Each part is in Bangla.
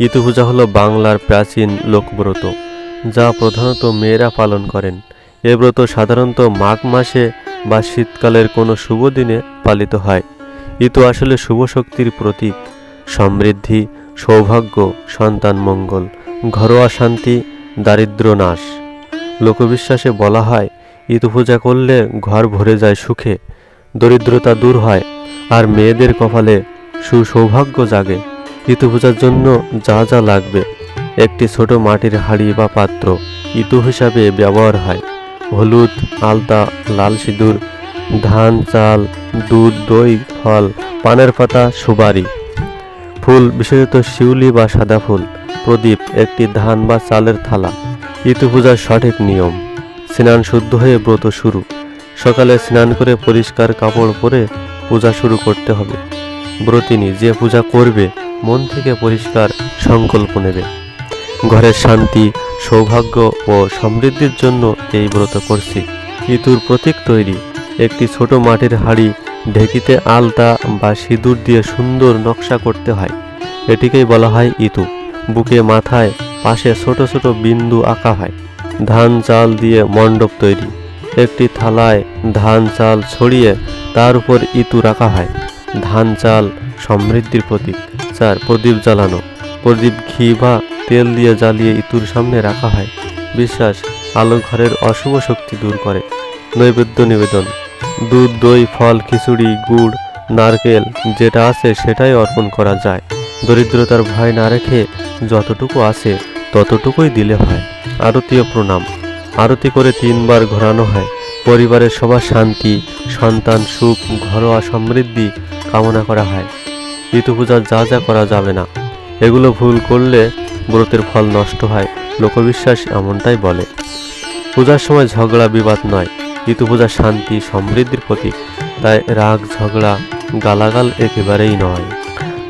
ইতু পূজা হলো বাংলার প্রাচীন লোকব্রত, যা প্রধানত মেয়েরা পালন করেন। এ ব্রত সাধারণত মাঘ মাসে বা শীতকালের কোনো শুভ দিনে পালিত হয়। ইতু আসলে শুভ শক্তির প্রতীক। সমৃদ্ধি, সৌভাগ্য, সন্তান মঙ্গল, ঘরোয়া শান্তি, দারিদ্র্য নাশ। লোকবিশ্বাসে বলা হয় ইতু পূজা করলে ঘর ভরে যায় সুখে, দরিদ্রতা দূর হয় আর মেয়েদের কপালে সুসৌভাগ্য জাগে। ইতু পূজার জন্য যা যা লাগবে: একটি ছোট মাটির হাঁড়ি বা পাত্র ইতু হিসাবে ব্যবহার হয়, হলুদ, আলতা, লাল সিঁদুর, ধান, চাল, দুধ, দই, ফল, পানের পাতা, সুপারি, ফুল, বিশেষত শিউলি বা সাদা ফুল, প্রদীপ, একটি ধান বা চালের থালা। ইতু পূজার সঠিক নিয়ম: স্নান শুদ্ধ হয়ে ব্রত শুরু। সকালে স্নান করে পরিষ্কার কাপড় পরে পূজা শুরু করতে হবে। ব্রতিনী যে পূজা করবে মন থেকে পরিষ্কার সংকল্প নেবে। ঘরের শান্তি, সৌভাগ্য ও সমৃদ্ধির জন্য এই ব্রত করছি। ইতুর প্রতীক তৈরি: একটি ছোট মাটির হাঁড়ি, ঢেকিতে আলতা বা সিঁদুর দিয়ে সুন্দর নকশা করতে হয়। এটিকেই বলা হয় ইতু। বুকে, মাথায়, পাশে ছোট ছোট বিন্দু আঁকা হয়। ধান চাল দিয়ে মণ্ডপ তৈরি। একটি থালায় ধান চাল ছড়িয়ে তার উপর ইতু রাখা হয়। ধান চাল সমৃদ্ধির প্রতীক। 4. প্রদীপ জ্বালানো। প্রদীপ ঘি বা তেল দিয়ে জ্বালিয়ে ইতুর সামনে রাখা হয়। বিশ্বাস, আলো ঘরের অশুভ শক্তি দূর করে। নৈবেদ্য নিবেদন: দুধ, দই, ফল, খিচুড়ি, গুড়, নারকেল, যেটা আছে সেটাই অর্পণ করা যায়। দরিদ্রতার ভয় না রেখে যতটুকু আছে ততটুকুই দিলে হয়। আরতি ও প্রণাম: আরতি করে 3 বার ঘোরানো হয়। পরিবারের সবার শান্তি, সন্তান সুখ, ঘরোয়া সমৃদ্ধি কামনা করা হয়। ইতু পূজার যা যা করা যাবে না, এগুলো ভুল করলে ব্রতের ফল নষ্ট হয়। লোকবিশ্বাস এমনটাই বলে। পূজার সময় ঝগড়া বিবাদ নয়। ইতু পূজা শান্তি, সমৃদ্ধির প্রতীক। তাই রাগ, ঝগড়া, গালাগাল একেবারেই নয়।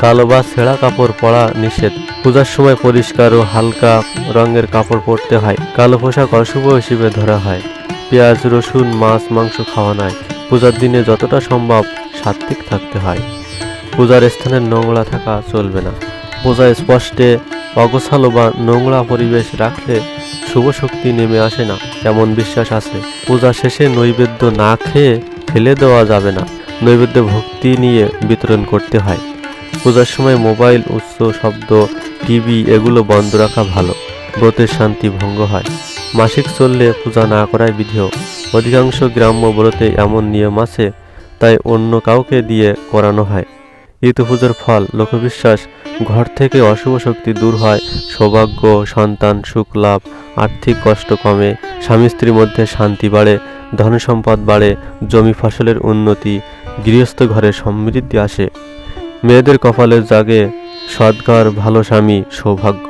কালো বা ছেঁড়া কাপড় পরা নিষেধ। পূজার সময় পরিষ্কার ও হালকা রঙের কাপড় পরতে হয়। কালো পোশাক অশুভ হিসেবে ধরা হয়। পেঁয়াজ, রসুন, মাছ, মাংস খাওয়া নয়। পূজার দিনে যতটা সম্ভব সাত্ত্বিক থাকতে হয়। পূজার স্থানে নোংরা থাকা চলবে না। পূজায় স্পষ্টে অগোছালো বা নোংরা পরিবেশ রাখলে শুভ শক্তি নেমে আসে না, এমন বিশ্বাস আছে। পূজা শেষে নৈবেদ্য না খেয়ে ফেলে দেওয়া যাবে না। নৈবেদ্য ভক্তি নিয়ে বিতরণ করতে হয়। পূজার সময় মোবাইল, উচ্চ শব্দ, টিভি এগুলো বন্ধ রাখা ভালো। ব্রতের শান্তি ভঙ্গ হয়। মাসিক চললে পূজা না করাই বিধেয়। অধিকাংশ গ্রাম্য ব্রতে এমন নিয়ম আছে, তাই অন্য কাউকে দিয়ে করানো হয়। ইতু পুজোর ফল: লোকবিশ্বাস, ঘর থেকে অশুভ শক্তি দূর হয়, সৌভাগ্য, সন্তান সুখ লাভ, আর্থিক কষ্ট কমে, স্বামী স্ত্রীর মধ্যে শান্তি বাড়ে, ধন সম্পদ বাড়ে, জমি ফসলের উন্নতি, গৃহস্থ ঘরে সমৃদ্ধি আসে, মেয়েদের কপালে জাগে সদ্ঘর, ভালো স্বামী, সৌভাগ্য।